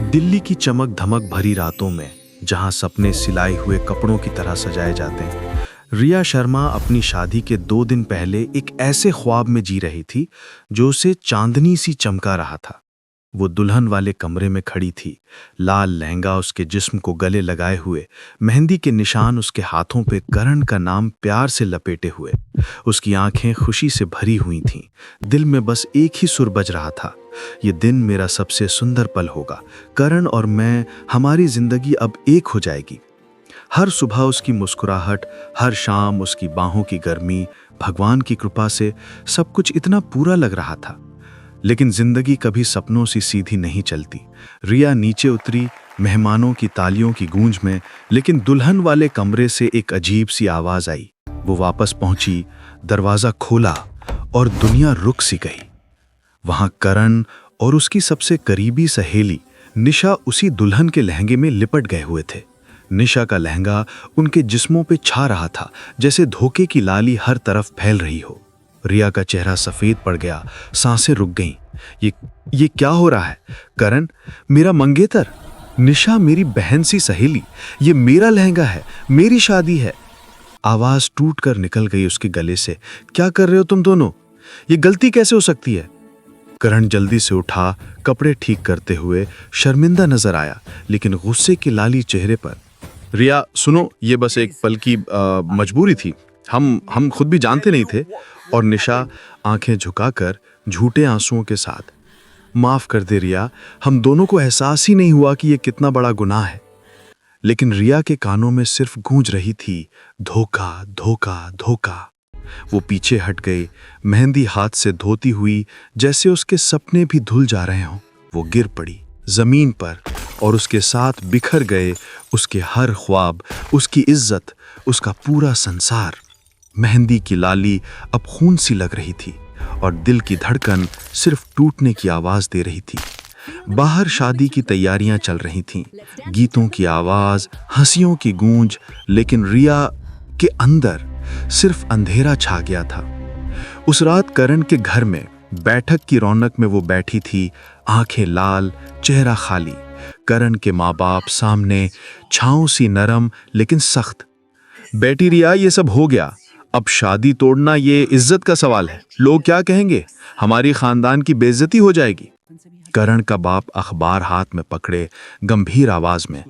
दिल्ली की चमक धमक भरी रातों में, जहां सपने सिलाए हुए कपड़ों की तरह सजाए जाते हैं, रिया शर्मा अपनी शादी के 2 दिन पहले एक ऐसे ख्वाब में जी रही थी जो उसे चांदनी सी चमका रहा था। वो दुल्हन वाले कमरे में खड़ी थी, लाल लहंगा उसके जिस्म को गले लगाए हुए, मेहंदी के निशान उसके हाथों पे करण का नाम प्यार से लपेटे हुए। उसकी आंखें खुशी से भरी हुई थीं। दिल में बस एक ही सुर बज रहा था, ये दिन मेरा सबसे सुंदर पल होगा। करण और मैं, हमारी जिंदगी अब एक हो जाएगी। हर सुबह उसकी मुस्कुराहट, हर शाम उसकी बाहों की गर्मी, भगवान की कृपा से सब कुछ इतना पूरा लग रहा था। लेकिन जिंदगी कभी सपनों सी सीधी नहीं चलती। रिया नीचे उतरी, मेहमानों की तालियों की गूंज में, लेकिन दुल्हन वाले कमरे से एक अजीब सी आवाज आई। वो वापस पहुंची, दरवाजा खोला और दुनिया रुक सी गई। वहां करण और उसकी सबसे करीबी सहेली निशा उसी दुल्हन के लहंगे में लिपट गए हुए थे। निशा का लहंगा उनके जिस्मों पे छा रहा था, जैसे धोखे की लाली हर तरफ फैल रही हो। रिया का चेहरा सफेद पड़ गया, सांसें रुक गईं। ये क्या हो रहा है? करण, मेरा मंगेतर। निशा, मेरी बहन सी सहेली। ये मेरा लहंगा है, मेरी शादी है। आवाज टूट कर निकल गई उसके गले से। क्या कर रहे हो तुम दोनों? ये गलती कैसे हो सकती है? करण जल्दी से उठा, कपड़े ठीक करते हुए शर्मिंदा नजर आया, लेकिन गुस्से की लाली चेहरे पर। रिया सुनो, ये बस एक पल की मजबूरी थी। हम खुद भी जानते नहीं थे। और निशा आंखें झुकाकर झूठे आंसुओं के साथ, माफ कर दे रिया, हम दोनों को एहसास ही नहीं हुआ कि ये कितना बड़ा गुनाह है। लेकिन रिया के कानों में सिर्फ गूंज रही थी, धोखा धोखा धोखा। वो पीछे हट गए, मेहंदी हाथ से धोती हुई, जैसे उसके सपने भी धुल जा रहे हों। वो गिर पड़ी जमीन पर और उसके साथ बिखर गए उसके हर ख्वाब, उसकी इज्जत, उसका पूरा संसार। मेहंदी की लाली अब खून सी लग रही थी और दिल की धड़कन सिर्फ टूटने की आवाज दे रही थी। बाहर शादी की तैयारियां चल रही थीं, गीतों की आवाज, हंसियों की गूंज, लेकिन रिया के अंदर सिर्फ अंधेरा छा गया था। उस रात करण के घर में बैठक की रौनक में वो बैठी थी, आंखें लाल, चेहरा खाली। करण के माँ बाप सामने, छांव सी नरम लेकिन सख्त। बेटी रिया, ये सब हो गया, अब शादी तोड़ना ये इज्जत का सवाल है। लोग क्या कहेंगे? हमारी खानदान की बेइज्जती हो जाएगी। करण का बाप अखबार हाथ में पकड़े गंभीर आवाज में,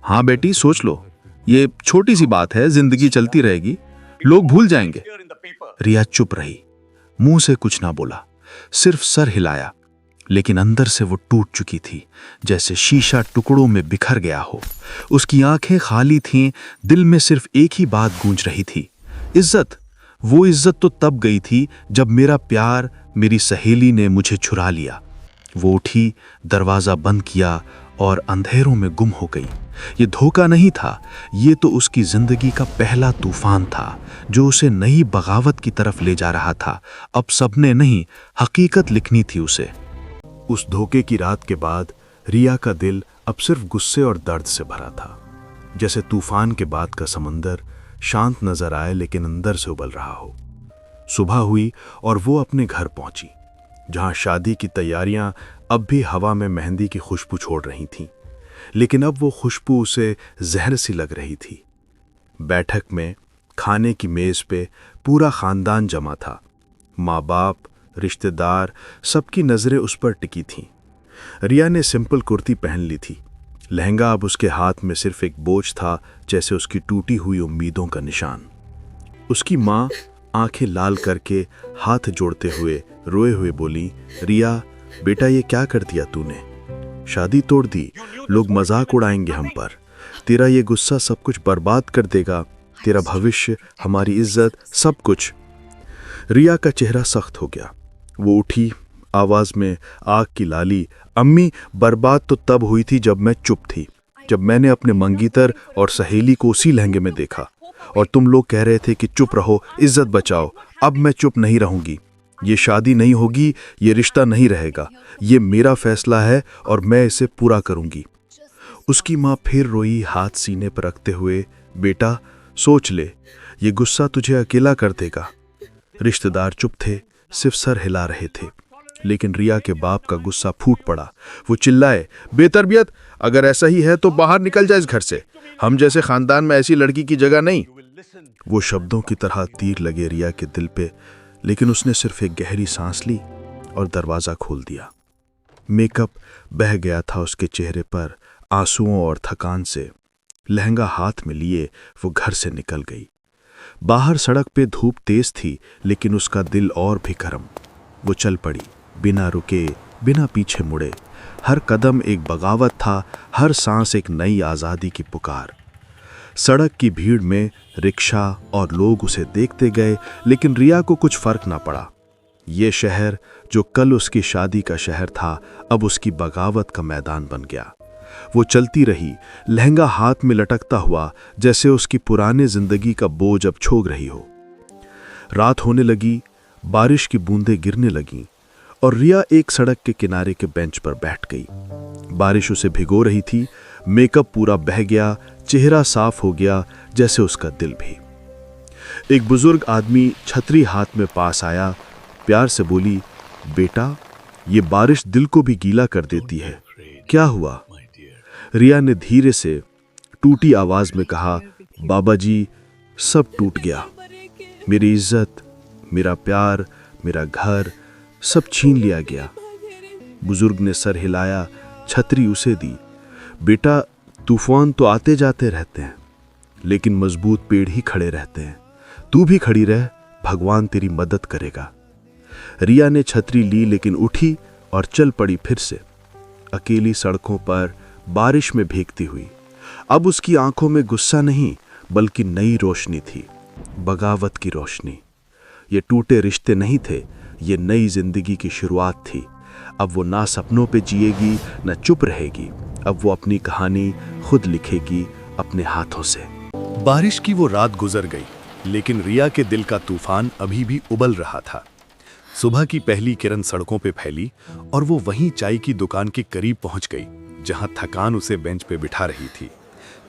हाँ बेटी, सोच लो, ये छोटी सी बात है, जिंदगी चलती रहेगी, लोग भूल जाएंगे। रिया चुप रही, मुंह से कुछ ना बोला, सिर्फ सर हिलाया। लेकिन अंदर से वो टूट चुकी थी, जैसे शीशा टुकड़ों में बिखर गया हो। उसकी आंखें खाली थीं, दिल में सिर्फ एक ही बात गूंज रही थी, इज्जत। वो इज्जत तो तब गई थी जब मेरा प्यार, मेरी सहेली ने मुझे छुरा लिया। वो उठी, दरवाजा बंद किया और अंधेरों में गुम हो गई। ये धोखा नहीं था, ये तो उसकी जिंदगी का पहला तूफान था, जो उसे नई बगावत की तरफ ले जा रहा था। अब सपने नहीं, हकीकत लिखनी थी उसे। उस धोखे की रात के बाद रिया का दिल अब सिर्फ गुस्से और दर्द से भरा था, जैसे तूफान के बाद का समंदर शांत नजर आए लेकिन अंदर से उबल रहा हो। सुबह हुई और वो अपने घर पहुंची, जहां शादी की तैयारियां अब भी हवा में मेहंदी की खुशबू छोड़ रही थीं, लेकिन अब वो खुशबू उसे जहर सी लग रही थी। बैठक में खाने की मेज पे पूरा खानदान जमा था, माँ बाप, रिश्तेदार, सबकी नजरें उस पर टिकी थीं। रिया ने सिंपल कुर्ती पहन ली थी, लहंगा अब उसके हाथ में सिर्फ एक बोझ था, जैसे उसकी टूटी हुई उम्मीदों का निशान। उसकी माँ आंखें लाल करके हाथ जोड़ते हुए रोए हुए बोली, रिया बेटा, ये क्या कर दिया तूने? शादी तोड़ दी, लोग मजाक उड़ाएंगे हम पर। तेरा ये गुस्सा सब कुछ बर्बाद कर देगा, तेरा भविष्य, हमारी इज्जत, सब कुछ। रिया का चेहरा सख्त हो गया। वो उठी, आवाज में आग की लाली, अम्मी, बर्बाद तो तब हुई थी जब मैं चुप थी, जब मैंने अपने मंगीतर और सहेली को उसी लहंगे में देखा, और तुम लोग कह रहे थे कि चुप रहो, इज्जत बचाओ। अब मैं चुप नहीं रहूंगी। ये शादी नहीं होगी, ये रिश्ता नहीं रहेगा। ये मेरा फैसला है और मैं इसे पूरा करूंगी। उसकी माँ फिर रोई, हाथ सीने पर रखते हुए, बेटा सोच ले, ये गुस्सा तुझे अकेला कर देगा। रिश्तेदार चुप थे, सिर्फ सर हिला रहे थे। लेकिन रिया के बाप का गुस्सा फूट पड़ा। वो चिल्लाए, बेतरबियत, अगर ऐसा ही है तो बाहर निकल जा इस घर से। हम जैसे खानदान में ऐसी लड़की की जगह नहीं। वो शब्दों की तरह तीर लगे रिया के दिल पे, लेकिन उसने सिर्फ एक गहरी सांस ली और दरवाजा खोल दिया। मेकअप बह गया था उसके चेहरे पर आंसुओं और थकान से। लहंगा हाथ में लिए वो घर से निकल गई। बाहर सड़क पे धूप तेज थी, लेकिन उसका दिल और भी गर्म। वो चल पड़ी, बिना रुके, बिना पीछे मुड़े। हर कदम एक बगावत था, हर सांस एक नई आज़ादी की पुकार। सड़क की भीड़ में रिक्शा और लोग उसे देखते गए, लेकिन रिया को कुछ फर्क ना पड़ा। ये शहर जो कल उसकी शादी का शहर था, अब उसकी बगावत का मैदान बन गया। वो चलती रही, लहंगा हाथ में लटकता हुआ, जैसे उसकी पुराने जिंदगी का बोझ अब छोग रही हो। रात होने लगी, बारिश की बूंदें गिरने लगीं और रिया एक सड़क के किनारे के बेंच पर बैठ गई। बारिश उसे भिगो रही थी, मेकअप पूरा बह गया, चेहरा साफ हो गया, जैसे उसका दिल भी। एक बुजुर्ग आदमी छतरी हाथ में पास आया, प्यार से बोली, बेटा, ये बारिश दिल को भी गीला कर देती है, क्या हुआ? रिया ने धीरे से टूटी आवाज में कहा, बाबा जी, सब टूट गया। मेरी इज्जत, मेरा प्यार, मेरा घर, सब छीन लिया गया। बुजुर्ग ने सर हिलाया, छतरी उसे दी। बेटा, तूफान तो आते जाते रहते हैं, लेकिन मजबूत पेड़ ही खड़े रहते हैं। तू भी खड़ी रह, भगवान तेरी मदद करेगा। रिया ने छतरी ली, लेकिन उठी और चल पड़ी फिर से, अकेली सड़कों पर, बारिश में भीगती हुई। अब उसकी आंखों में गुस्सा नहीं, बल्कि नई रोशनी थी, बगावत की रोशनी। ये टूटे रिश्ते नहीं थे, ये नई जिंदगी की शुरुआत थी। अब वो ना सपनों पे जिएगी, ना चुप रहेगी। अब वो अपनी कहानी खुद लिखेगी, अपने हाथों से। बारिश की वो रात गुजर गई, लेकिन रिया के दिल का तूफान अभी भी उबल रहा था। सुबह की पहली किरण सड़कों पे फैली और वो वहीं चाय की दुकान के करीब पहुंच गई, जहां थकान उसे बेंच पे बिठा रही थी।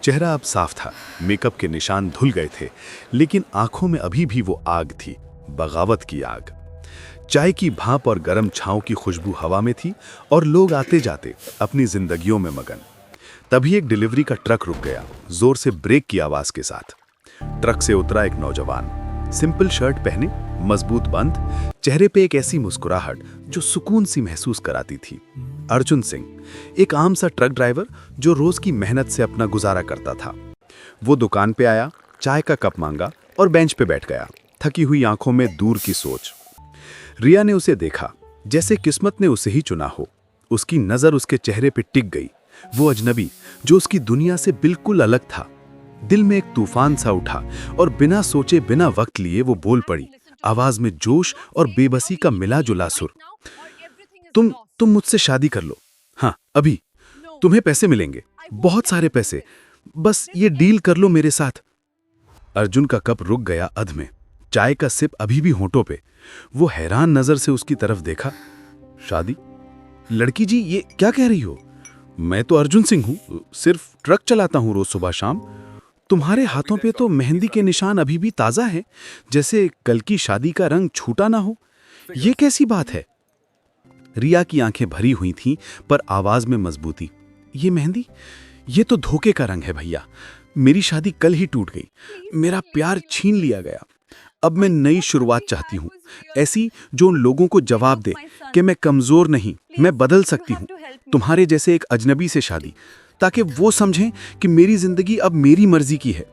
चेहरा अब साफ था, मेकअप के निशान धुल गए थे, लेकिन आंखों में अभी भी वो आग थी, बगावत की आग। चाय की भाप और गर्म छांव की खुशबू हवा में थी और लोग आते जाते अपनी जिंदगियों में मगन। तभी एक डिलीवरी का ट्रक रुक गया, जोर से ब्रेक की आवाज के साथ। ट्रक से उतरा एक नौजवान, सिंपल शर्ट पहने, मजबूत बंद, चेहरे पे एक ऐसी मुस्कुराहट जो सुकून सी महसूस कराती थी। अर्जुन सिंह, एक आम सा ट्रक ड्राइवर जो रोज की मेहनत से अपना गुजारा करता था। वो दुकान पे आया, चाय का कप मांगा और बेंच पे बैठ गया, थकी हुई आंखों में दूर की सोच। रिया ने उसे देखा, जैसे किस्मत ने उसे ही चुना हो। उसकी नजर उसके चेहरे पे टिक गई, वो अजनबी जो उसकी दुनिया से बिल्कुल अलग था। दिल में एक तूफान सा उठा और बिना सोचे, बिना वक्त लिए वो बोल पड़ी, आवाज में जोश और बेबसी का मिला जुला सुर। तुम मुझसे शादी कर लो। हाँ, अभी। तुम्हें पैसे मिलेंगे, बहुत सारे पैसे। बस ये डील कर लो मेरे साथ। अर्जुन का कप रुक गया अध में, चाय का सिप अभी भी होंठों पे। वो हैरान नजर से उसकी तरफ देखा। शादी? लड़की जी, ये क्या कह रही हो? मैं तो अर्जुन सिंह हूं, सिर्फ ट्रक चलाता हूं रोज सुबह शाम। तुम्हारे हाथों पे तो मेहंदी के निशान अभी भी ताजा हैं, जैसे कल की शादी का रंग छूटा ना हो। ये कैसी बात है? रिया की आंखें भरी हुई थीं, पर आवाज में मजबूती। ये मेहंदी, ये तो धोखे का रंग है भैया। मेरी शादी कल ही टूट गई, मेरा प्यार छीन लिया गया। अब मैं नई शुरुआत चाहती हूँ, ऐसी जो उन लोगों को जवाब दे कि मैं कमजोर नहीं, मैं बदल सकती हूँ। तुम्हारे जैसे एक अजनबी से शादी, ताकि वो समझें कि मेरी जिंदगी अब मेरी मर्जी की है।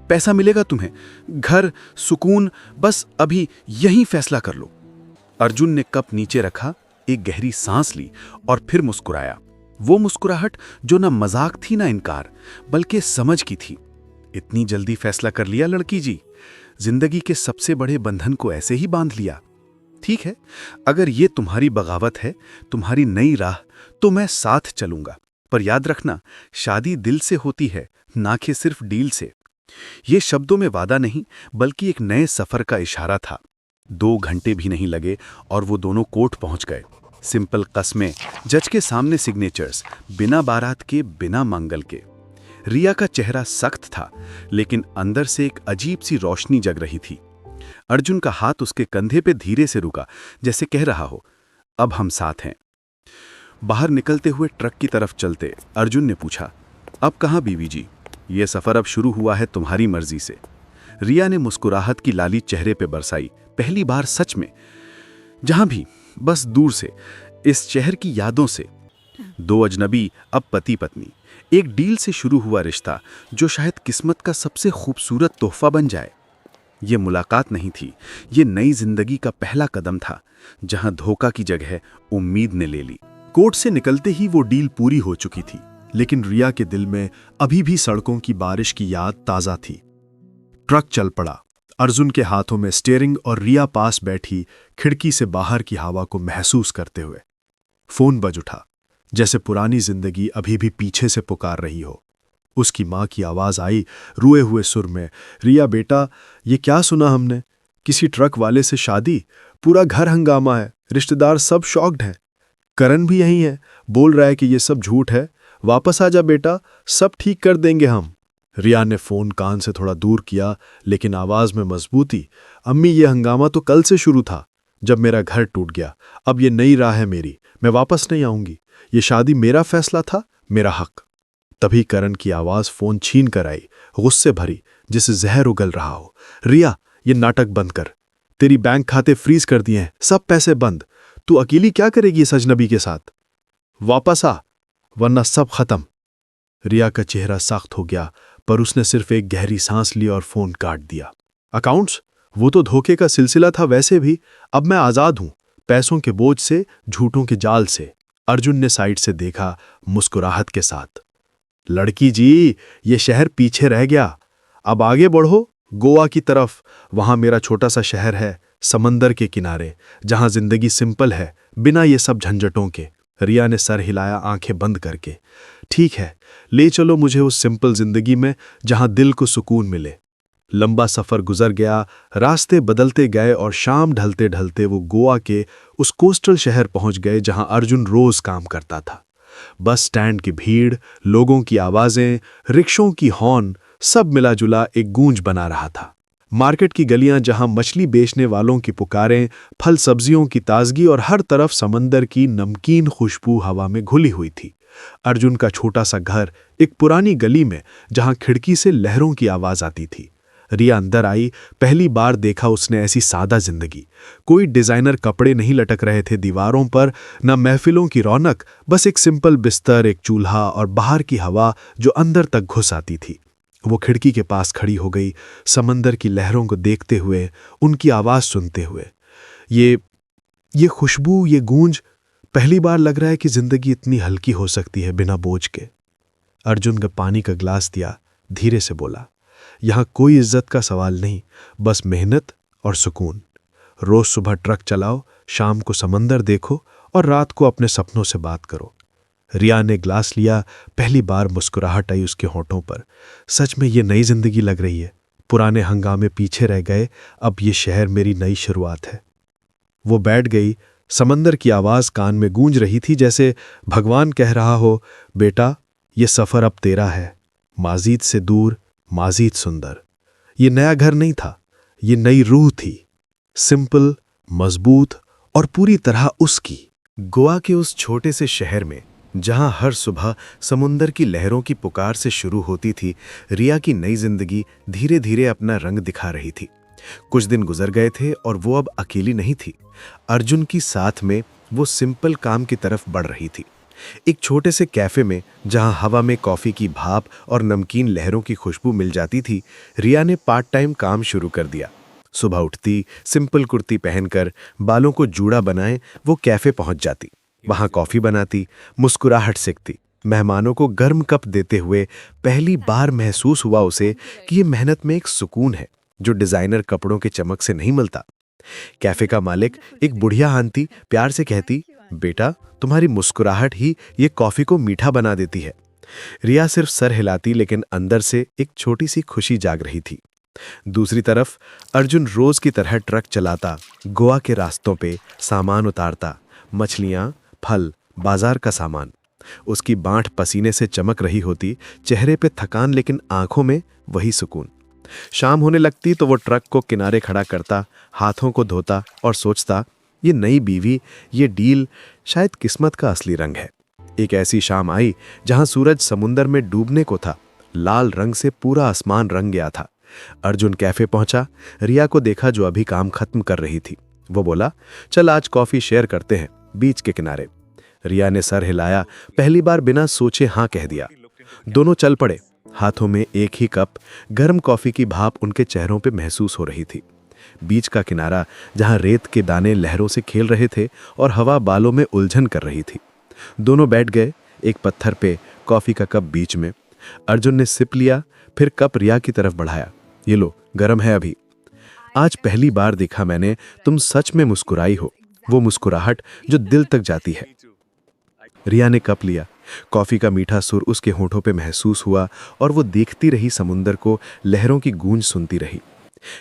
पैसा मिलेगा तुम्हें, घर, सुकून, बस अभी यही फैसला कर लो। अर्जुन ने कप नीचे रखा, एक गहरी सांस ली और फिर मुस्कुराया। वो मुस्कुराहट जो ना मजाक थी ना इनकार, बल्कि समझ की थी। इतनी जल्दी फैसला कर लिया लड़की जी? जिंदगी के सबसे बड़े बंधन को ऐसे ही बांध लिया? ठीक है, अगर ये तुम्हारी बगावत है, तुम्हारी नई राह, तो मैं साथ चलूंगा। पर याद रखना, शादी दिल से होती है, ना कि सिर्फ डील से। ये शब्दों में वादा नहीं, बल्कि एक नए सफर का इशारा था। 2 घंटे भी नहीं लगे और वो दोनों कोर्ट पहुंच गए। सिंपल कस्में, जज के सामने सिग्नेचर्स, बिना बारात के, बिना मंगल के। रिया का चेहरा सख्त था, लेकिन अंदर से एक अजीब सी रोशनी जग रही थी। अर्जुन का हाथ उसके कंधे पे धीरे से रुका, जैसे कह रहा हो, अब हम साथ हैं। बाहर निकलते हुए ट्रक की तरफ चलते अर्जुन ने पूछा, अब कहाँ बीवी जी? ये सफ़र अब शुरू हुआ है तुम्हारी मर्जी से। रिया ने मुस्कुराहट की लाली चेहरे पे बरसाई, पहली बार सच में। जहां भी, बस दूर से, इस शहर की यादों से। दो अजनबी, अब पति पत्नी, एक डील से शुरू हुआ रिश्ता जो शायद किस्मत का सबसे खूबसूरत तोहफा बन जाए। ये मुलाकात नहीं थी, ये नई जिंदगी का पहला कदम था, जहां धोखा की जगह उम्मीद ने ले ली। कोर्ट से निकलते ही वो डील पूरी हो चुकी थी, लेकिन रिया के दिल में अभी भी सड़कों की बारिश की याद ताज़ा थी। ट्रक चल पड़ा, अर्जुन के हाथों में स्टीयरिंग और रिया पास बैठी खिड़की से बाहर की हवा को महसूस करते हुए। फोन बज उठा, जैसे पुरानी जिंदगी अभी भी पीछे से पुकार रही हो। उसकी माँ की आवाज आई रुए हुए सुर में, रिया बेटा, ये क्या सुना हमने? किसी ट्रक वाले से शादी, पूरा घर हंगामा है, रिश्तेदार सब शॉक्ड हैं। करण भी यही है, बोल रहा है कि ये सब झूठ है। वापस आ जा बेटा, सब ठीक कर देंगे हम। रिया ने फोन कान से थोड़ा दूर किया, लेकिन आवाज में मजबूती। अम्मी, ये हंगामा तो कल से शुरू था, जब मेरा घर टूट गया। अब ये नई राह है मेरी, मैं वापस नहीं आऊंगी। ये शादी मेरा फैसला था, मेरा हक। तभी करण की आवाज फोन छीन कर आई, गुस्से भरी, जिसे जहर उगल रहा हो। रिया, ये नाटक बंद कर। तेरी बैंक खाते फ्रीज कर दिए हैं, सब पैसे बंद। तू अकेली क्या करेगी इस अजनबी के साथ? वापस आ, वरना सब खत्म। रिया का चेहरा सख्त हो गया, पर उसने सिर्फ एक गहरी सांस ली और फोन काट दिया। अकाउंट्स, वो तो धोखे का सिलसिला था वैसे भी। अब मैं आजाद हूं, पैसों के बोझ से, झूठों के जाल से। अर्जुन ने साइड से देखा, मुस्कुराहट के साथ। लड़की जी, ये शहर पीछे रह गया, अब आगे बढ़ो गोवा की तरफ। वहां मेरा छोटा सा शहर है, समंदर के किनारे, जहां जिंदगी सिंपल है, बिना ये सब झंझटों के। रिया ने सर हिलाया, आंखें बंद करके। ठीक है, ले चलो मुझे उस सिंपल जिंदगी में, जहां दिल को सुकून मिले। लंबा सफर गुजर गया, रास्ते बदलते गए और शाम ढलते ढलते वो गोवा के उस कोस्टल शहर पहुंच गए जहां अर्जुन रोज काम करता था। बस स्टैंड की भीड़, लोगों की आवाजें, रिक्शों की हॉर्न, सब मिला जुला एक गूंज बना रहा था। मार्केट की गलियां जहां मछली बेचने वालों की पुकारें, फल सब्जियों की ताजगी और हर तरफ समंदर की नमकीन खुशबू हवा में घुली हुई थी। अर्जुन का छोटा सा घर एक पुरानी गली में, जहां खिड़की से लहरों की आवाज आती थी। रिया अंदर आई, पहली बार देखा उसने ऐसी सादा जिंदगी। कोई डिजाइनर कपड़े नहीं लटक रहे थे दीवारों पर, न महफिलों की रौनक, बस एक सिंपल बिस्तर, एक चूल्हा और बाहर की हवा जो अंदर तक घुस आती थी। वो खिड़की के पास खड़ी हो गई, समंदर की लहरों को देखते हुए, उनकी आवाज सुनते हुए। ये खुशबू, ये गूंज, पहली बार लग रहा है कि जिंदगी इतनी हल्की हो सकती है बिना बोझ के। अर्जुन ने पानी का ग्लास दिया, धीरे से बोला, यहां कोई इज्जत का सवाल नहीं, बस मेहनत और सुकून। रोज सुबह ट्रक चलाओ, शाम को समंदर देखो और रात को अपने सपनों से बात करो। रिया ने ग्लास लिया, पहली बार मुस्कुराहट आई उसके होठों पर। सच में ये नई जिंदगी लग रही है, पुराने हंगामे पीछे रह गए, अब ये शहर मेरी नई शुरुआत है। वो बैठ गई, समंदर की आवाज कान में गूंज रही थी, जैसे भगवान कह रहा हो, बेटा, ये सफर अब तेरा है, माजीद से दूर, माजीद सुंदर। ये नया घर नहीं था, ये नई रूह थी, सिंपल, मजबूत और पूरी तरह उसकी। गोवा के उस छोटे से शहर में, जहां हर सुबह समुंदर की लहरों की पुकार से शुरू होती थी, रिया की नई जिंदगी धीरे धीरे अपना रंग दिखा रही थी। कुछ दिन गुजर गए थे और वो अब अकेली नहीं थी। अर्जुन की साथ में वो सिंपल काम की तरफ बढ़ रही थी। एक छोटे से कैफे में, जहां हवा में कॉफी की भाप और नमकीन लहरों की खुशबू मिल जाती थी, रिया ने पार्ट टाइम काम शुरू कर दिया। सुबह उठती, सिंपल कुर्ती पहनकर, बालों को जूड़ा बनाए वो कैफे पहुंच जाती। वहां कॉफी बनाती, मुस्कुराहट सेकती, मेहमानों को गर्म कप देते हुए पहली बार महसूस हुआ उसे कि ये मेहनत में एक सुकून है जो डिजाइनर कपड़ों के चमक से नहीं मिलता। कैफे का मालिक, एक बुढ़िया आंटी, प्यार से कहती, बेटा, तुम्हारी मुस्कुराहट ही ये कॉफी को मीठा बना देती है। रिया सिर्फ सर हिलाती, लेकिन अंदर से एक छोटी सी खुशी जाग रही थी। दूसरी तरफ अर्जुन रोज की तरह ट्रक चलाता, गोवा के रास्तों पे सामान उतारता, मछलियां, फल, बाजार का सामान। उसकी बांट पसीने से चमक रही होती, चेहरे पे थकान, लेकिन आंखों में वही सुकून। शाम होने लगती तो वो ट्रक को किनारे खड़ा करता, हाथों को धोता और सोचता, ये नई बीवी, ये डील शायद किस्मत का असली रंग है। एक ऐसी शाम आई जहां सूरज समुंदर में डूबने को था। लाल रंग से पूरा आसमान रंग गया था। अर्जुन कैफे पहुंचा, रिया को देखा जो अभी काम खत्म कर रही थी। वो बोला, चल आज कॉफी शेयर करते हैं बीच के किनारे। रिया ने सर हिलाया, पहली बार बिना सोचे हाँ कह दिया। दोनों चल पड़े। हाथों में एक ही कप गर्म कॉफी की भाप उनके चेहरों पे महसूस हो रही थी। बीच का किनारा जहां रेत के दाने लहरों से खेल रहे थे और हवा बालों में उलझन कर रही थी। दोनों बैठ गए, एक पत्थर पे, कॉफी का कप बीच में। अर्जुन ने सिप लिया, फिर कप रिया की तरफ बढ़ाया। ये लो, गरम है अभी। आज पहली बार देखा मैंने तुम सच में मुस्कुराई हो, वो मुस्कुराहट जो दिल तक जाती है। रिया ने कप लिया, कॉफी का मीठा सुर उसके होठों पे महसूस हुआ और वो देखती रही समुंदर को, लहरों की गूंज सुनती रही।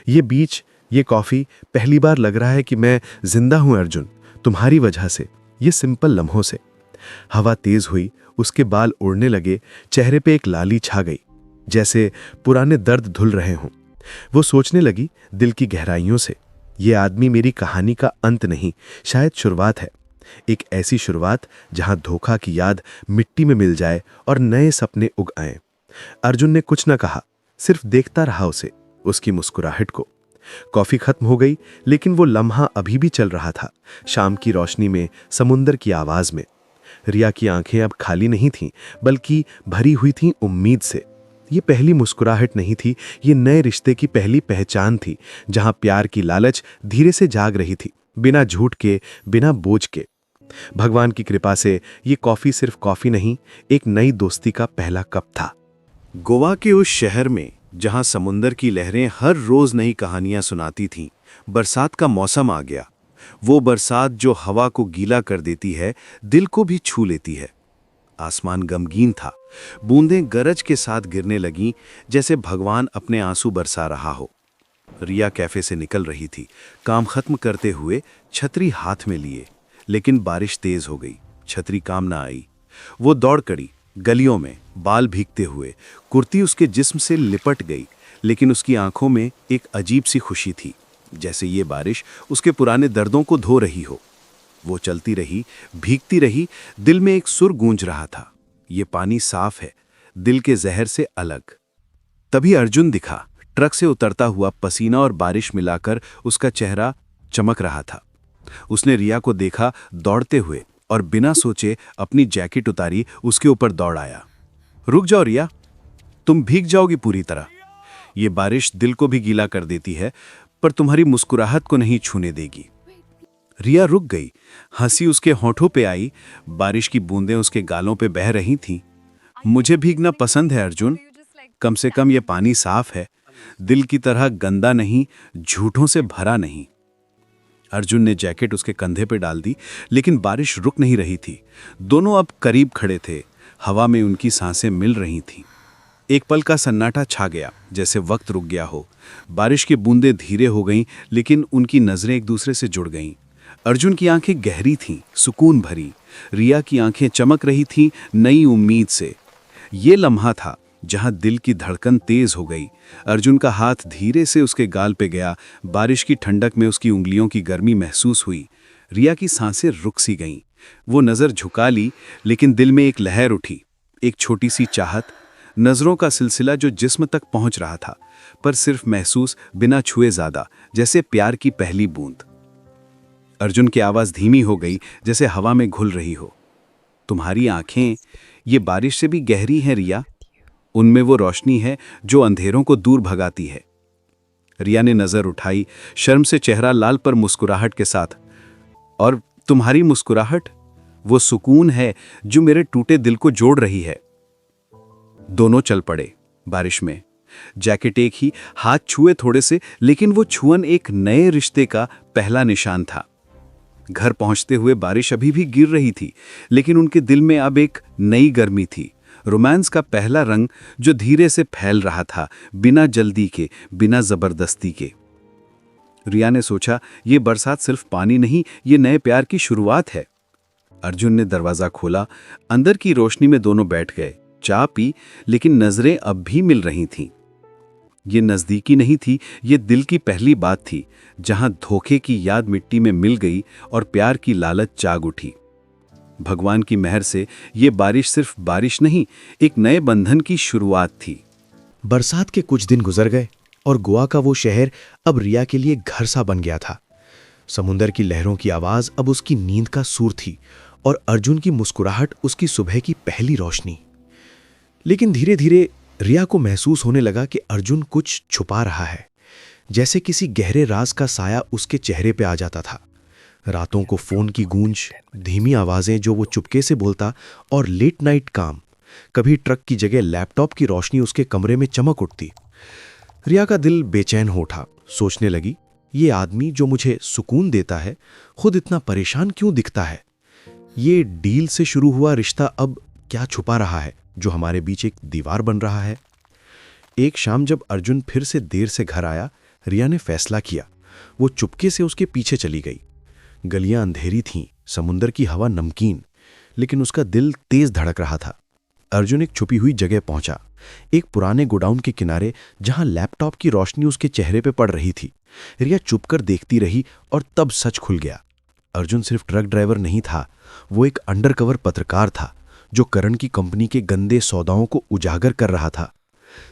ये बीच, ये कॉफी, पहली बार लग रहा है कि मैं जिंदा हूं अर्जुन, तुम्हारी वजह से, ये सिंपल लम्हों से। हवा तेज हुई, उसके बाल उड़ने लगे, चेहरे पे एक लाली छा गई, जैसे पुराने दर्द धुल रहे हों। वो सोचने लगी दिल की गहराइयों से, ये आदमी मेरी कहानी का अंत नहीं, शायद शुरुआत है। एक ऐसी शुरुआत जहां धोखा की याद मिट्टी में मिल जाए और नए सपने उग आए। अर्जुन ने कुछ न कहा, सिर्फ देखता रहा उसे, उसकी मुस्कुराहट को। कॉफी खत्म हो गई, लेकिन वो लम्हा अभी भी चल रहा था, शाम की रोशनी में, समुंदर की आवाज में। रिया की आंखें अब खाली नहीं थीं, बल्कि भरी हुई थीं उम्मीद से। ये पहली मुस्कुराहट नहीं थी, ये नए रिश्ते की पहली पहचान थी, जहां प्यार की लालच धीरे से जाग रही थी, बिना झूठ के, बिना बोझ के। भगवान की कृपा से ये कॉफी सिर्फ कॉफी नहीं, एक नई दोस्ती का पहला कप था। गोवा के उस शहर में जहां समुंदर की लहरें हर रोज नई कहानियां सुनाती थीं, बरसात का मौसम आ गया। वो बरसात जो हवा को गीला कर देती है, दिल को भी छू लेती है। आसमान गमगीन था, बूंदें गरज के साथ गिरने लगीं, जैसे भगवान अपने आंसू बरसा रहा हो। रिया कैफे से निकल रही थी, काम खत्म करते हुए, छतरी हाथ में लिए, लेकिन बारिश तेज हो गई, छतरी काम ना आई। वो दौड़ कड़ी, गलियों में, बाल भीगते हुए, कुर्ती उसके जिस्म से लिपट गई, लेकिन उसकी आंखों में एक अजीब सी खुशी थी, जैसे ये बारिश उसके पुराने दर्दों को धो रही हो। वो चलती रही, भीगती रही, दिल में एक सुर गूंज रहा था, ये पानी साफ है, दिल के जहर से अलग। तभी अर्जुन दिखा, ट्रक से उतरता हुआ, पसीना और बारिश मिलाकर उसका चेहरा चमक रहा था। उसने रिया को देखा दौड़ते हुए और बिना सोचे अपनी जैकेट उतारी, उसके ऊपर दौड़ आया। रुक जाओ रिया, तुम भीग जाओगी पूरी तरह। ये बारिश दिल को भी गीला कर देती है, पर तुम्हारी मुस्कुराहट को नहीं छूने देगी। रिया रुक गई, हंसी उसके होठों पे आई, बारिश की बूंदें उसके गालों पे बह रही थीं। मुझे भीगना पसंद है अर्जुन, कम से कम ये पानी साफ है, दिल की तरह गंदा नहीं, झूठों से भरा नहीं। अर्जुन ने जैकेट उसके कंधे पे डाल दी, लेकिन बारिश रुक नहीं रही थी। दोनों अब करीब खड़े थे, हवा में उनकी सांसें मिल रही थीं। एक पल का सन्नाटा छा गया, जैसे वक्त रुक गया हो। बारिश की बूंदें धीरे हो गईं, लेकिन उनकी नजरें एक दूसरे से जुड़ गईं। अर्जुन की आंखें गहरी थीं, सुकून भरी। रिया की आंखें चमक रही थीं, नई उम्मीद से। ये लम्हा था जहां दिल की धड़कन तेज हो गई। अर्जुन का हाथ धीरे से उसके गाल पे गया, बारिश की ठंडक में उसकी उंगलियों की गर्मी महसूस हुई। रिया की सांसें रुक सी गईं। वो नजर झुका ली, लेकिन दिल में एक लहर उठी, एक छोटी सी चाहत, नजरों का सिलसिला जो जिस्म तक पहुंच रहा था, पर सिर्फ महसूस, बिना छुए ज्यादा, जैसे प्यार की पहली बूंद। अर्जुन की आवाज धीमी हो गई, जैसे हवा में घुल रही हो। तुम्हारी आंखें ये बारिश से भी गहरी हैं रिया, उनमें वो रोशनी है जो अंधेरों को दूर भगाती है। रिया ने नजर उठाई, शर्म से चेहरा लाल पर मुस्कुराहट के साथ। और तुम्हारी मुस्कुराहट वो सुकून है जो मेरे टूटे दिल को जोड़ रही है। दोनों चल पड़े बारिश में, जैकेट एक ही, हाथ छुए थोड़े से, लेकिन वो छुअन एक नए रिश्ते का पहला निशान था। घर पहुंचते हुए बारिश अभी भी गिर रही थी, लेकिन उनके दिल में अब एक नई गर्मी थी, रोमांस का पहला रंग जो धीरे से फैल रहा था, बिना जल्दी के, बिना जबरदस्ती के। रिया ने सोचा, ये बरसात सिर्फ पानी नहीं, ये नए प्यार की शुरुआत है। अर्जुन ने दरवाजा खोला, अंदर की रोशनी में दोनों बैठ गए, चाय पी, लेकिन नजरें अब भी मिल रही थीं। ये नज़दीकी नहीं थी, ये दिल की पहली बात थी, जहां धोखे की याद मिट्टी में मिल गई और प्यार की लालच जाग उठी। भगवान की मेहर से ये बारिश सिर्फ बारिश नहीं, एक नए बंधन की शुरुआत थी। बरसात के कुछ दिन गुजर गए और गोवा का वो शहर अब रिया के लिए घर सा बन गया था। समुंदर की लहरों की आवाज अब उसकी नींद का सूर थी और अर्जुन की मुस्कुराहट उसकी सुबह की पहली रोशनी। लेकिन धीरे धीरे रिया को महसूस होने लगा कि अर्जुन कुछ छुपा रहा है, जैसे किसी गहरे राज का साया उसके चेहरे पे आ जाता था। रातों को फोन की गूंज, धीमी आवाजें जो वो चुपके से बोलता और लेट नाइट काम, कभी ट्रक की जगह लैपटॉप की रोशनी उसके कमरे में चमक उठती। रिया का दिल बेचैन हो उठा। सोचने लगी, ये आदमी जो मुझे सुकून देता है खुद इतना परेशान क्यों दिखता है। ये डील से शुरू हुआ रिश्ता अब क्या छुपा रहा है जो हमारे बीच एक दीवार बन रहा है। एक शाम जब अर्जुन फिर से देर से घर आया, रिया ने फैसला किया। वो चुपके से उसके पीछे चली गई। गलियां अंधेरी थीं, समुंदर की हवा नमकीन, लेकिन उसका दिल तेज धड़क रहा था। अर्जुन एक छुपी हुई जगह पहुंचा, एक पुराने गोडाउन के किनारे जहां लैपटॉप की रोशनी उसके चेहरे पे पड़ रही थी। रिया चुपकर देखती रही और तब सच खुल गया। अर्जुन सिर्फ ट्रक ड्राइवर नहीं था, वो एक अंडरकवर पत्रकार था जो करण की कंपनी के गंदे सौदाओं को उजागर कर रहा था।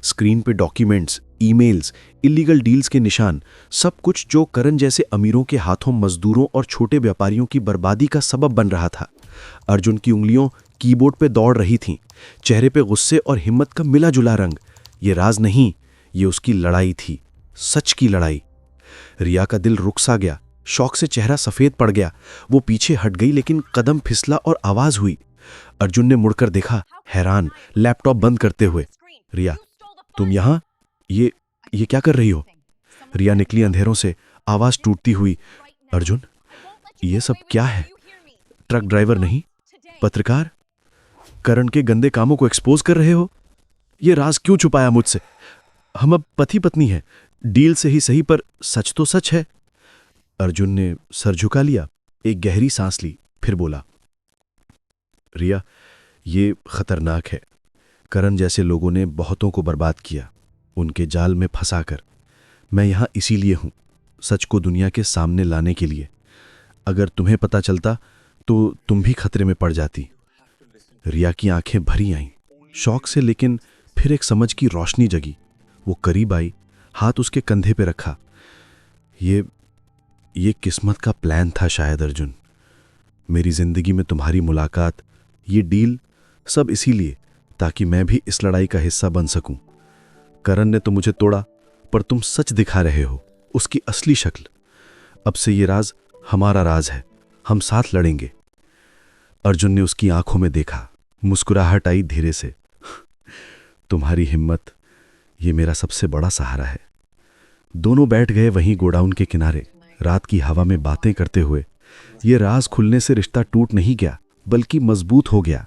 स्क्रीन पे डॉक्यूमेंट्स, ईमेल्स, इलीगल डील्स के निशान, सब कुछ जो करण जैसे अमीरों के हाथों मजदूरों और छोटे व्यापारियों की बर्बादी का सबब बन रहा था। अर्जुन की उंगलियों कीबोर्ड पे दौड़ रही थीं, चेहरे पे गुस्से और हिम्मत का मिला जुला रंग। ये राज नहीं, ये उसकी लड़ाई थी, सच की लड़ाई। रिया का दिल रुक सा गया, शौक से चेहरा सफेद पड़ गया। वो पीछे हट गई, लेकिन कदम फिसला और आवाज हुई। अर्जुन ने मुड़कर देखा, हैरान, लैपटॉप बंद करते हुए। रिया, तुम यहां? ये क्या कर रही हो? रिया निकली अंधेरों से, आवाज टूटती हुई। अर्जुन, ये सब क्या है? ट्रक ड्राइवर नहीं, पत्रकार? करण के गंदे कामों को एक्सपोज कर रहे हो? ये राज क्यों छुपाया मुझसे? हम अब पति पत्नी हैं, डील से ही सही, पर सच तो सच है। अर्जुन ने सर झुका लिया, एक गहरी सांस ली, फिर बोला, रिया, ये खतरनाक है। करण जैसे लोगों ने बहुतों को बर्बाद किया, उनके जाल में फंसाकर। मैं यहां इसीलिए हूं, सच को दुनिया के सामने लाने के लिए। अगर तुम्हें पता चलता तो तुम भी खतरे में पड़ जाती। रिया की आंखें भरी आईं, शौक से, लेकिन फिर एक समझ की रोशनी जगी। वो करीब आई, हाथ उसके कंधे पे रखा। ये किस्मत का प्लान था शायद अर्जुन। मेरी जिंदगी में तुम्हारी मुलाकात, ये डील, सब इसीलिए, ताकि मैं भी इस लड़ाई का हिस्सा बन सकूं। करण ने तो मुझे तोड़ा, पर तुम सच दिखा रहे हो, उसकी असली शक्ल। अब से ये राज हमारा राज है, हम साथ लड़ेंगे। अर्जुन ने उसकी आंखों में देखा, मुस्कुराहट आई धीरे से। तुम्हारी हिम्मत, ये मेरा सबसे बड़ा सहारा है। दोनों बैठ गए वहीं गोडाउन के किनारे, रात की हवा में बातें करते हुए। ये राज खुलने से रिश्ता टूट नहीं गया, बल्कि मजबूत हो गया।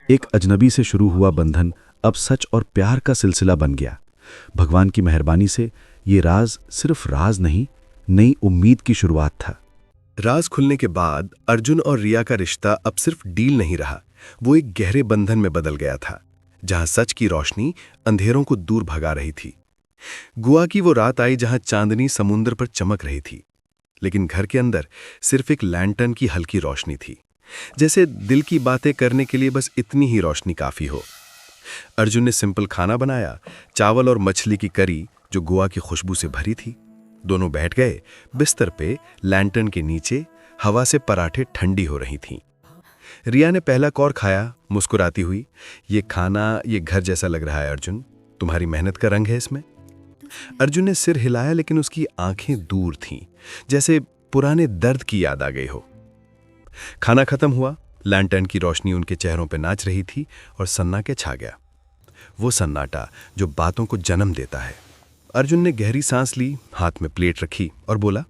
एक अजनबी से शुरू हुआ बंधन अब सच और प्यार का सिलसिला बन गया। भगवान की मेहरबानी से ये राज सिर्फ राज नहीं, नई उम्मीद की शुरुआत था। राज खुलने के बाद अर्जुन और रिया का रिश्ता अब सिर्फ डील नहीं रहा, वो एक गहरे बंधन में बदल गया था, जहां सच की रोशनी अंधेरों को दूर भगा रही थी। गोवा की वो रात आई जहां चांदनी समुद्र पर चमक रही थी, लेकिन घर के अंदर सिर्फ एक लैंटर्न की हल्की रोशनी थी, जैसे दिल की बातें करने के लिए बस इतनी ही रोशनी काफी हो। अर्जुन ने सिंपल खाना बनाया, चावल और मछली की करी जो गोवा की खुशबू से भरी थी। दोनों बैठ गए बिस्तर पे, लैंटर्न के नीचे, हवा से पराठे ठंडी हो रही थीं। रिया ने पहला कौर खाया, मुस्कुराती हुई। ये खाना, ये घर जैसा लग रहा है अर्जुन, तुम्हारी मेहनत का रंग है इसमें। अर्जुन ने सिर हिलाया, लेकिन उसकी आंखें दूर थीं, जैसे पुराने दर्द की याद आ गई हो। खाना खत्म हुआ, लैंटर्न की रोशनी उनके चेहरों पर नाच रही थी और सन्नाटे छा गया, वो सन्नाटा जो बातों को जन्म देता है। अर्जुन ने गहरी सांस ली, हाथ में प्लेट रखी और बोला,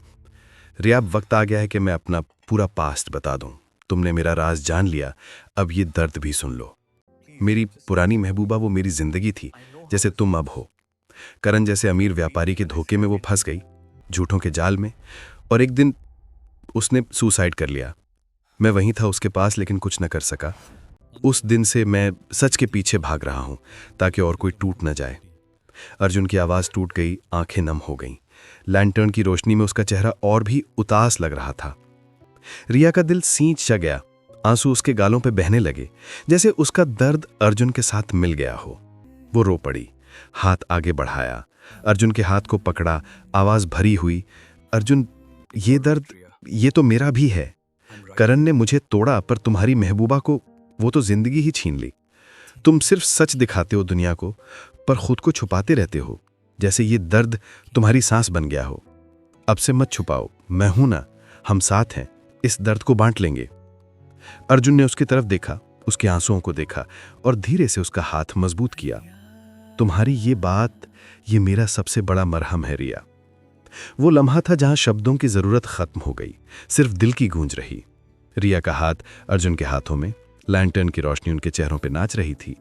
रिया, अब वक्त आ गया है कि मैं अपना पूरा पास्ट बता दूं। तुमने मेरा राज जान लिया, अब ये दर्द भी सुन लो। मेरी पुरानी महबूबा वो मेरी जिंदगी थी, जैसे तुम अब हो। करण जैसे अमीर व्यापारी के धोखे में वो फंस गई, झूठों के जाल में, और एक दिन उसने सुसाइड कर लिया। मैं वहीं था उसके पास, लेकिन कुछ न कर सका। उस दिन से मैं सच के पीछे भाग रहा हूं, ताकि और कोई टूट न जाए। अर्जुन की आवाज़ टूट गई, आंखें नम हो गईं। लैंटर्न की रोशनी में उसका चेहरा और भी उदास लग रहा था। रिया का दिल सींच सा गया, आंसू उसके गालों पे बहने लगे, जैसे उसका दर्द अर्जुन के साथ मिल गया हो। वो रो पड़ी, हाथ आगे बढ़ाया, अर्जुन के हाथ को पकड़ा, आवाज़ भरी हुई, अर्जुन, ये दर्द, ये तो मेरा भी है। करण ने मुझे तोड़ा, पर तुम्हारी महबूबा को वो तो जिंदगी ही छीन ली। तुम सिर्फ सच दिखाते हो दुनिया को, पर खुद को छुपाते रहते हो, जैसे ये दर्द तुम्हारी सांस बन गया हो। अब से मत छुपाओ, मैं हूं ना, हम साथ हैं, इस दर्द को बांट लेंगे। अर्जुन ने उसकी तरफ देखा, उसके आंसुओं को देखा और धीरे से उसका हाथ मजबूत किया। तुम्हारी ये बात, ये मेरा सबसे बड़ा मरहम है रिया। वो लम्हा था जहां शब्दों की जरूरत खत्म हो गई, सिर्फ दिल की गूंज रही। रिया का हाथ अर्जुन के हाथों में, लैंटर्न की रोशनी उनके चेहरों पर नाच रही थी।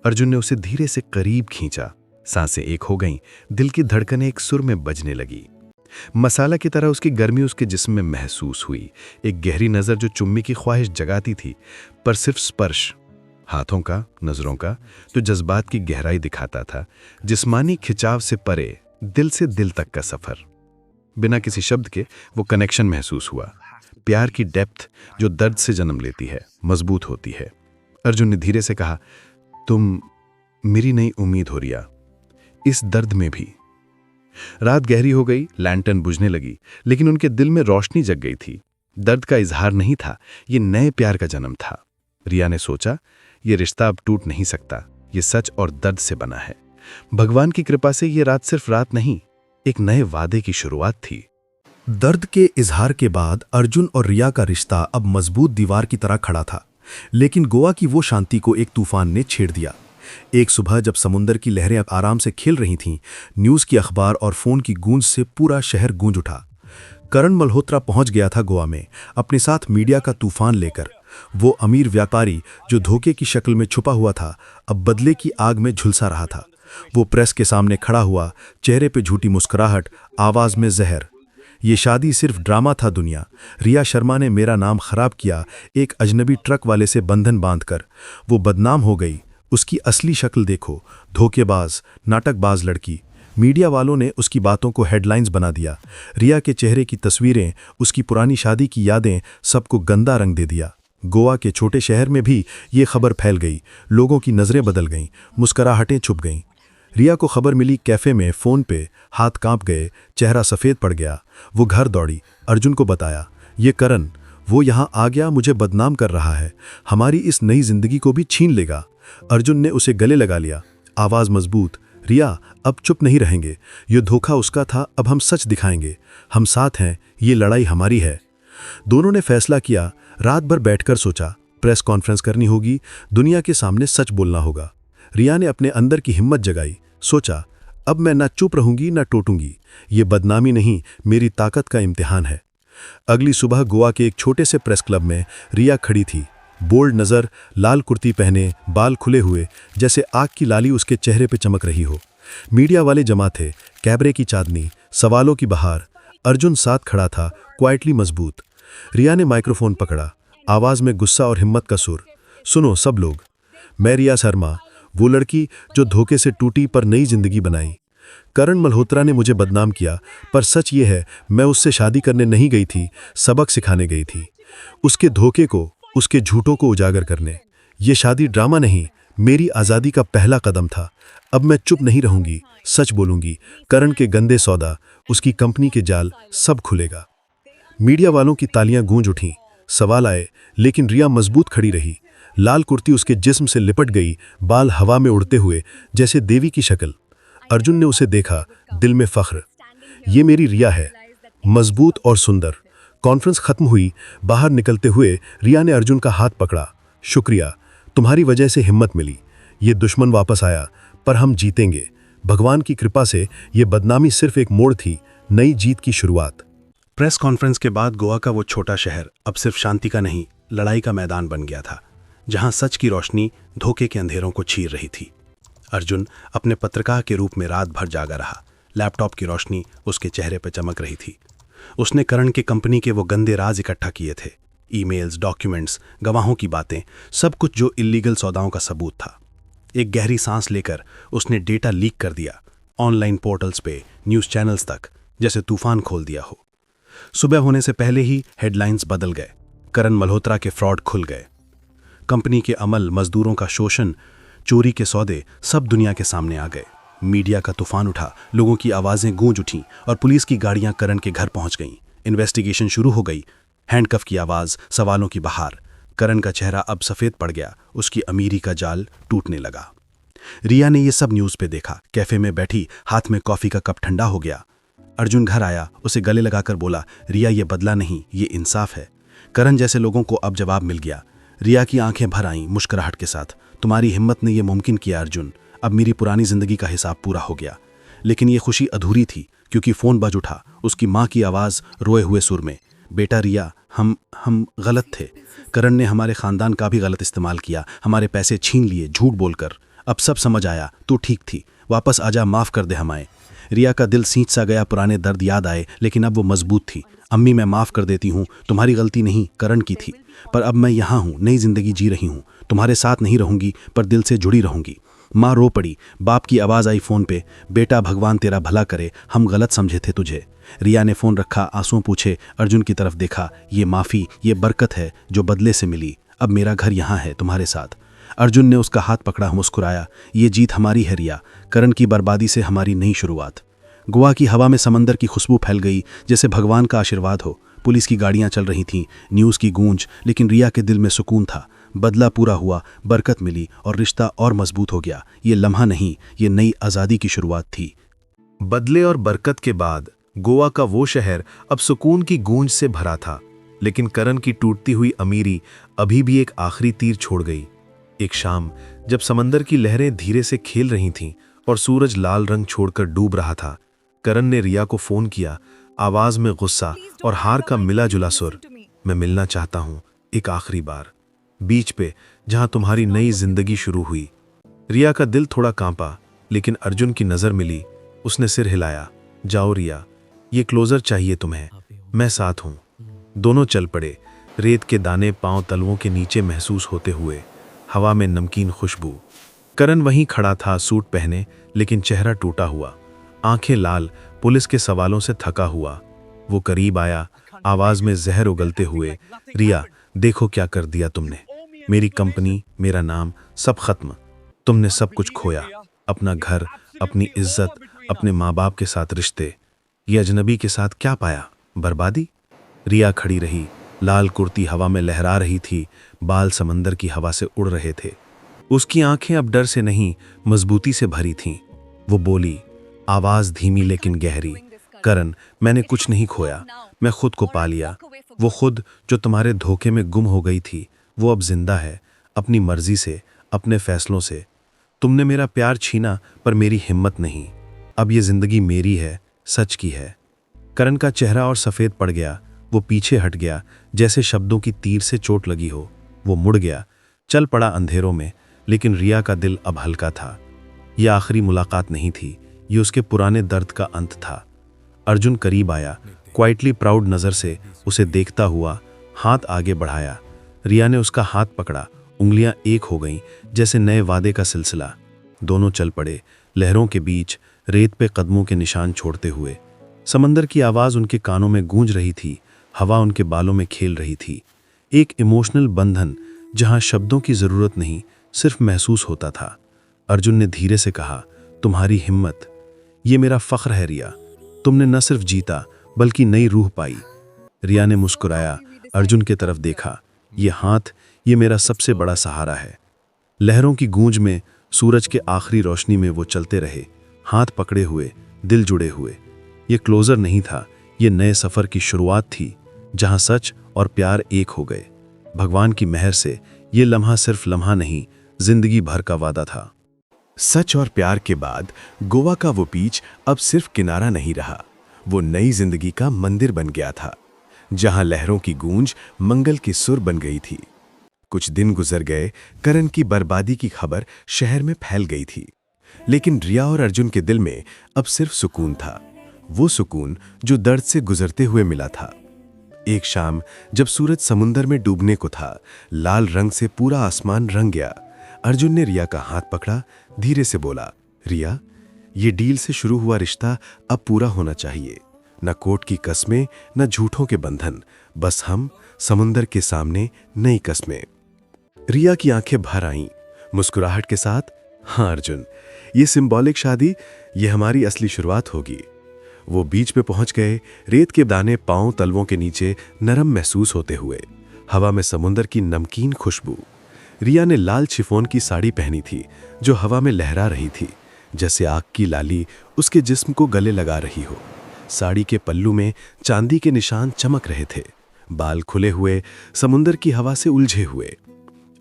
अर्जुन ने उसे धीरे से करीब खींचा, सांसें एक हो गईं, दिल की धड़कनें एक सुर में बजने लगी। मसाला की तरह उसकी गर्मी उसके जिस्म में महसूस हुई, एक गहरी नज़र जो चुम्मी की ख्वाहिश जगाती थी, पर सिर्फ स्पर्श, हाथों का, नज़रों का, जो जज्बात की गहराई दिखाता था, जिस्मानी खिंचाव से परे, दिल से दिल तक का सफ़र। बिना किसी शब्द के वो कनेक्शन महसूस हुआ। प्यार की डेप्थ जो दर्द से जन्म लेती है, मजबूत होती है। अर्जुन ने धीरे से कहा, तुम मेरी नई उम्मीद हो रिया, इस दर्द में भी। रात गहरी हो गई, लैंटर्न बुझने लगी, लेकिन उनके दिल में रोशनी जग गई थी। दर्द का इजहार नहीं था, ये नए प्यार का जन्म था। रिया ने सोचा, ये रिश्ता अब टूट नहीं सकता, ये सच और दर्द से बना है। भगवान की कृपा से ये रात सिर्फ रात नहीं, एक नए वादे की शुरुआत थी। दर्द के इजहार के बाद अर्जुन और रिया का रिश्ता अब मजबूत दीवार की तरह खड़ा था, लेकिन गोवा की वो शांति को एक तूफान ने छेड़ दिया। एक सुबह जब समुंदर की लहरें आराम से खेल रही थीं, न्यूज़ की अखबार और फोन की गूंज से पूरा शहर गूंज उठा। करण मल्होत्रा पहुंच गया था गोवा में, अपने साथ मीडिया का तूफान लेकर। वो अमीर व्यापारी जो धोखे की शक्ल में छुपा हुआ था, अब बदले की आग में झुलसा रहा था। वो प्रेस के सामने खड़ा हुआ, चेहरे पे झूठी मुस्कुराहट, आवाज में जहर। ये शादी सिर्फ ड्रामा था दुनिया। रिया शर्मा ने मेरा नाम खराब किया, एक अजनबी ट्रक वाले से बंधन बांधकर। वो बदनाम हो गई। उसकी असली शक्ल देखो, धोखेबाज, नाटकबाज लड़की। मीडिया वालों ने उसकी बातों को हेडलाइंस बना दिया। रिया के चेहरे की तस्वीरें, उसकी पुरानी शादी की यादें, सबको गंदा रंग दे दिया। गोवा के छोटे शहर में भी ये खबर फैल गई। लोगों की नज़रें बदल गईं, मुस्कुराहटें छुप गईं। रिया को खबर मिली कैफ़े में, फ़ोन पे, हाथ कांप गए, चेहरा सफ़ेद पड़ गया। वो घर दौड़ी, अर्जुन को बताया, ये करण, वो यहाँ आ गया, मुझे बदनाम कर रहा है, हमारी इस नई जिंदगी को भी छीन लेगा। अर्जुन ने उसे गले लगा लिया, आवाज़ मजबूत, रिया अब चुप नहीं रहेंगे, ये धोखा उसका था, अब हम सच दिखाएंगे, हम साथ हैं, ये लड़ाई हमारी है। दोनों ने फैसला किया, रात भर बैठकर सोचा, प्रेस कॉन्फ्रेंस करनी होगी, दुनिया के सामने सच बोलना होगा। रिया ने अपने अंदर की हिम्मत जगाई, सोचा, अब मैं ना चुप रहूंगी ना टूटूंगी, ये बदनामी नहीं, मेरी ताकत का इम्तिहान है। अगली सुबह गोवा के एक छोटे से प्रेस क्लब में रिया खड़ी थी, बोल्ड नज़र, लाल कुर्ती पहने, बाल खुले हुए, जैसे आग की लाली उसके चेहरे पे चमक रही हो। मीडिया वाले जमा थे, कैमरे की चांदनी, सवालों की बहार। अर्जुन साथ खड़ा था, क्वाइटली मजबूत। रिया ने माइक्रोफोन पकड़ा, आवाज़ में गुस्सा और हिम्मत का सुर, सुनो सब लोग, मैं रिया शर्मा, वो लड़की जो धोखे से टूटी पर नई जिंदगी बनाई। करण मल्होत्रा ने मुझे बदनाम किया, पर सच ये है, मैं उससे शादी करने नहीं गई थी, सबक सिखाने गई थी, उसके धोखे को, उसके झूठों को उजागर करने। ये शादी ड्रामा नहीं, मेरी आज़ादी का पहला कदम था। अब मैं चुप नहीं रहूंगी, सच बोलूंगी। करण के गंदे सौदा, उसकी कंपनी के जाल, सब खुलेगा। मीडिया वालों की तालियां गूंज उठीं, सवाल आए, लेकिन रिया मजबूत खड़ी रही। लाल कुर्ती उसके जिस्म से लिपट गई, बाल हवा में उड़ते हुए, जैसे देवी की शक्ल। अर्जुन ने उसे देखा, दिल में फख्र, ये मेरी रिया है, मजबूत और सुंदर। कॉन्फ्रेंस खत्म हुई, बाहर निकलते हुए रिया ने अर्जुन का हाथ पकड़ा, शुक्रिया, तुम्हारी वजह से हिम्मत मिली, ये दुश्मन वापस आया, पर हम जीतेंगे। भगवान की कृपा से ये बदनामी सिर्फ एक मोड़ थी, नई जीत की शुरुआत। प्रेस कॉन्फ्रेंस के बाद गोवा का वो छोटा शहर अब सिर्फ शांति का नहीं, लड़ाई का मैदान बन गया था, जहां सच की रोशनी धोखे के अंधेरों को चीर रही थी। अर्जुन अपने पत्रकार के रूप में रात भर जागा रहा, लैपटॉप की रोशनी उसके चेहरे पर चमक रही थी। उसने करण की कंपनी के वो गंदे राज इकट्ठा किए थे, ईमेल्स, डॉक्यूमेंट्स, गवाहों की बातें, सब कुछ जो इल्लीगल सौदाओं का सबूत था। एक गहरी सांस लेकर उसने डेटा लीक कर दिया, ऑनलाइन पोर्टल्स पे, न्यूज़ चैनल्स तक, जैसे तूफान खोल दिया हो। सुबह होने से पहले ही हेडलाइंस बदल गए। करण मल्होत्रा के फ्रॉड खुल गए। कंपनी के अमल, मजदूरों का शोषण, चोरी के सौदे सब दुनिया के सामने आ गए। मीडिया का तूफान उठा, लोगों की आवाज़ें गूंज उठीं और पुलिस की गाड़ियां करण के घर पहुंच गईं। इन्वेस्टिगेशन शुरू हो गई। हैंडकफ की आवाज़, सवालों की बहार। करण का चेहरा अब सफ़ेद पड़ गया, उसकी अमीरी का जाल टूटने लगा। रिया ने ये सब न्यूज़ पे देखा। कैफे में बैठी, हाथ में कॉफ़ी का कप ठंडा हो गया। अर्जुन घर आया, उसे गले लगाकर बोला, रिया ये बदला नहीं, ये इंसाफ है। करण जैसे लोगों को अब जवाब मिल गया। रिया की आंखें भर आईं मुस्कुराहट के साथ। तुम्हारी हिम्मत ने यह मुमकिन किया अर्जुन, अब मेरी पुरानी जिंदगी का हिसाब पूरा हो गया। लेकिन ये खुशी अधूरी थी, क्योंकि फ़ोन बज उठा, उसकी माँ की आवाज़ रोए हुए सुर में, बेटा रिया, हम गलत थे। करण ने हमारे ख़ानदान का भी गलत इस्तेमाल किया, हमारे पैसे छीन लिए झूठ बोलकर। अब सब समझ आया, तू ठीक थी, वापस आजा, माफ़ कर दे हमें। रिया का दिल सींच सा गया, पुराने दर्द याद आए, लेकिन अब वो मजबूत थी। अम्मी मैं माफ़ कर देती हूँ, तुम्हारी गलती नहीं, करण की थी। पर अब मैं यहाँ हूँ, नई जिंदगी जी रही हूँ, तुम्हारे साथ नहीं रहूँगी पर दिल से जुड़ी रहूँगी। माँ रो पड़ी। बाप की आवाज़ आई फ़ोन पे, बेटा भगवान तेरा भला करे, हम गलत समझे थे तुझे। रिया ने फ़ोन रखा, आंसू पूछे, अर्जुन की तरफ देखा। ये माफ़ी, ये बरकत है जो बदले से मिली। अब मेरा घर यहाँ है तुम्हारे साथ। अर्जुन ने उसका हाथ पकड़ा, मुस्कुराया, ये जीत हमारी है रिया, करण की बर्बादी से हमारी नई शुरुआत। गोवा की हवा में समंदर की खुशबू फैल गई, जैसे भगवान का आशीर्वाद हो। पुलिस की गाड़ियां चल रही थीं, न्यूज़ की गूंज, लेकिन रिया के दिल में सुकून था। बदला पूरा हुआ, बरकत मिली और रिश्ता और मजबूत हो गया। ये लम्हा नहीं, ये नई आज़ादी की शुरुआत थी। बदले और बरकत के बाद गोवा का वो शहर अब सुकून की गूंज से भरा था, लेकिन करण की टूटती हुई अमीरी अभी भी एक आखिरी तीर छोड़ गई। एक शाम जब समंदर की लहरें धीरे से खेल रही थीं और सूरज लाल रंग छोड़कर डूब रहा था, करण ने रिया को फोन किया, आवाज में गुस्सा और हार का मिला जुला सुर। मैं मिलना चाहता हूं, एक आखिरी बार, बीच पे जहां तुम्हारी नई जिंदगी शुरू हुई। रिया का दिल थोड़ा कांपा, लेकिन अर्जुन की नजर मिली, उसने सिर हिलाया। जाओ रिया, ये क्लोजर चाहिए तुम्हें, मैं साथ हूं। दोनों चल पड़े, रेत के दाने पांव तलवों के नीचे महसूस होते हुए, हवा में नमकीन खुशबू। करण वहीं खड़ा था, सूट पहने, लेकिन चेहरा टूटा हुआ, आंखें लाल, पुलिस के सवालों से थका हुआ। वो करीब आया, आवाज में जहर उगलते हुए, रिया देखो क्या कर दिया तुमने, मेरी कंपनी, मेरा नाम, सब खत्म। तुमने सब कुछ खोया, अपना घर, अपनी इज्जत, अपने माँ बाप के साथ रिश्ते। ये अजनबी के साथ क्या पाया, बर्बादी। रिया खड़ी रही, लाल कुर्ती हवा में लहरा रही थी, बाल समंदर की हवा से उड़ रहे थे। उसकी आंखें अब डर से नहीं, मजबूती से भरी थीं। वो बोली, आवाज धीमी लेकिन गहरी, करण मैंने कुछ नहीं खोया, मैं खुद को पा लिया। वो खुद जो तुम्हारे धोखे में गुम हो गई थी, वो अब जिंदा है, अपनी मर्जी से, अपने फैसलों से। तुमने मेरा प्यार छीना पर मेरी हिम्मत नहीं। अब ये जिंदगी मेरी है, सच की है। करण का चेहरा और सफ़ेद पड़ गया, वो पीछे हट गया, जैसे शब्दों की तीर से चोट लगी हो। वो मुड़ गया, चल पड़ा अंधेरों में, लेकिन रिया का दिल अब हल्का था। यह आखिरी मुलाकात नहीं थी, ये उसके पुराने दर्द का अंत था। अर्जुन करीब आया, क्वाइटली प्राउड नज़र से उसे देखता हुआ, हाथ आगे बढ़ाया। रिया ने उसका हाथ पकड़ा, उंगलियां एक हो गईं, जैसे नए वादे का सिलसिला। दोनों चल पड़े, लहरों के बीच, रेत पे कदमों के निशान छोड़ते हुए। समंदर की आवाज़ उनके कानों में गूंज रही थी, हवा उनके बालों में खेल रही थी। एक इमोशनल बंधन जहां शब्दों की ज़रूरत नहीं, सिर्फ महसूस होता था। अर्जुन ने धीरे से कहा, तुम्हारी हिम्मत, ये मेरा फ़ख्र है रिया, तुमने न सिर्फ जीता बल्कि नई रूह पाई। रिया ने मुस्कुराया, अर्जुन की तरफ देखा, ये हाथ, ये मेरा सबसे बड़ा सहारा है। लहरों की गूंज में, सूरज के आखिरी रोशनी में वो चलते रहे, हाथ पकड़े हुए, दिल जुड़े हुए। ये क्लोजर नहीं था, ये नए सफ़र की शुरुआत थी, जहां सच और प्यार एक हो गए। भगवान की मेहर से ये लम्हा सिर्फ लम्हा नहीं, जिंदगी भर का वादा था। सच और प्यार के बाद गोवा का वो बीच अब सिर्फ किनारा नहीं रहा, वो नई जिंदगी का मंदिर बन गया था, जहां लहरों की गूंज मंगल की सुर बन गई थी। कुछ दिन गुजर गए, करण की बर्बादी की खबर शहर में फैल गई थी, लेकिन रिया और अर्जुन के दिल में अब सिर्फ सुकून था, वो सुकून जो दर्द से गुजरते हुए मिला था। एक शाम जब सूरज समुंदर में डूबने को था, लाल रंग से पूरा आसमान रंग गया। अर्जुन ने रिया का हाथ पकड़ा, धीरे से बोला, रिया ये डील से शुरू हुआ रिश्ता अब पूरा होना चाहिए। न कोर्ट की कस्में, न झूठों के बंधन, बस हम, समुंदर के सामने नई कस्में। रिया की आंखें भर आईं, मुस्कुराहट के साथ, हाँ अर्जुन, ये सिंबॉलिक शादी, ये हमारी असली शुरुआत होगी। वो बीच पे पहुंच गए, रेत के दाने पांव तलवों के नीचे नरम महसूस होते हुए, हवा में समुंदर की नमकीन खुशबू। रिया ने लाल शिफॉन की साड़ी पहनी थी जो हवा में लहरा रही थी, जैसे आग की लाली उसके जिस्म को गले लगा रही हो। साड़ी के पल्लू में चांदी के निशान चमक रहे थे, बाल खुले हुए, समुंदर की हवा से उलझे हुए।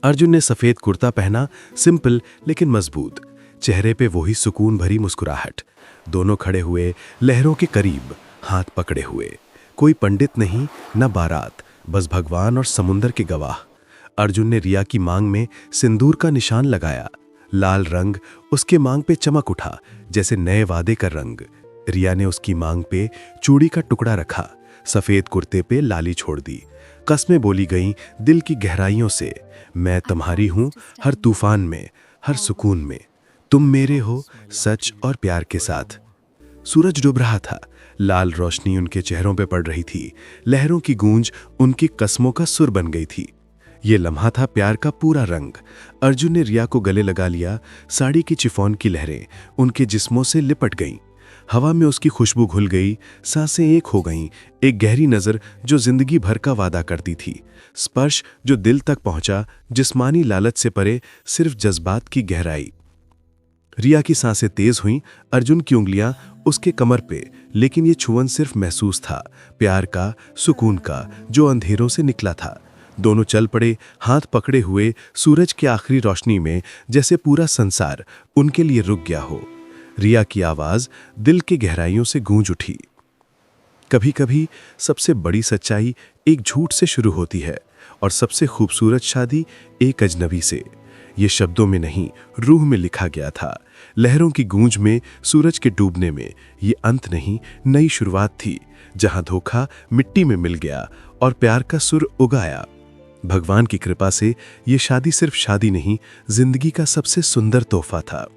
अर्जुन ने सफेद कुर्ता पहना, सिंपल लेकिन मजबूत, चेहरे पे वही सुकून भरी मुस्कुराहट। दोनों खड़े हुए लहरों के करीब, हाथ पकड़े हुए, कोई पंडित नहीं, न बारात, बस भगवान और समुंदर के गवाह। अर्जुन ने रिया की मांग में सिंदूर का निशान लगाया, लाल रंग उसके मांग पे चमक उठा जैसे नए वादे का रंग। रिया ने उसकी मांग पे चूड़ी का टुकड़ा रखा, सफेद कुर्ते पे लाली छोड़ दी। कस्में बोली गईं दिल की गहराइयों से, मैं तुम्हारी हूं हर तूफान में, हर सुकून में, तुम मेरे हो सच और प्यार के साथ। सूरज डूब रहा था, लाल रोशनी उनके चेहरों पे पड़ रही थी, लहरों की गूंज उनकी कस्मों का सुर बन गई थी। ये लम्हा था प्यार का पूरा रंग। अर्जुन ने रिया को गले लगा लिया, साड़ी की चिफॉन की लहरें उनके जिस्मों से लिपट गईं। हवा में उसकी खुशबू घुल गई, सांसें एक हो गईं, एक गहरी नज़र जो जिंदगी भर का वादा करती थी, स्पर्श जो दिल तक पहुंचा, जिस्मानी लालच से परे सिर्फ जज्बात की गहराई। रिया की सांसें तेज हुईं, अर्जुन की उंगलियां उसके कमर पे, लेकिन ये छुअन सिर्फ महसूस था, प्यार का, सुकून का, जो अंधेरों से निकला था। दोनों चल पड़े, हाथ पकड़े हुए, सूरज की आखिरी रोशनी में, जैसे पूरा संसार उनके लिए रुक गया हो। रिया की आवाज दिल की गहराइयों से गूंज उठी, कभी कभी सबसे बड़ी सच्चाई एक झूठ से शुरू होती है और सबसे खूबसूरत शादी एक अजनबी से। ये शब्दों में नहीं, रूह में लिखा गया था, लहरों की गूंज में, सूरज के डूबने में। ये अंत नहीं, नई शुरुआत थी, जहां धोखा मिट्टी में मिल गया और प्यार का सुर उगाया। भगवान की कृपा से ये शादी सिर्फ शादी नहीं, जिंदगी का सबसे सुंदर तोहफा था।